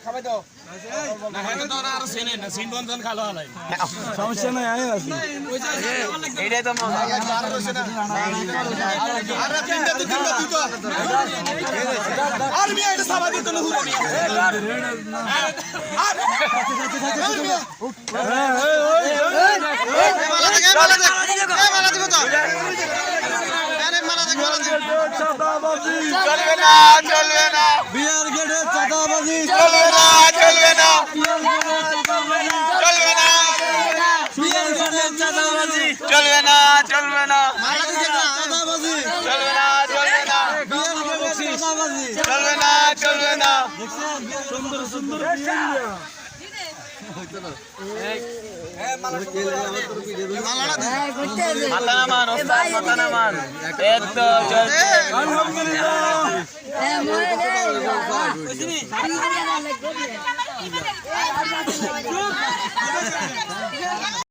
খাবে দাও না হ্যাঁ তো আর সিনে না সিন বন্ধন খালো হালাই সমস্যা নাই আয় আছে এইটাই তো মজা আর রইছে না আর তিনটা দুটো আর মিয়া এটা সাবা দিত না হুরা মালা দিব তো আরে মালা দেখ চাঁদাবাজি চলবে না চলবে না বিয়ার গেটে চাঁদাবাজি চলবে না চলবে না চলবে না বিয়ার গেটে চাঁদাবাজি চলবে না চলবে না মালা দিতে না চাঁদাবাজি চলবে না চলবে না বিয়ার গেটে চাঁদাবাজি চলবে না চলবে না সুন্দর সুন্দর আলহামদুলিল্লাহ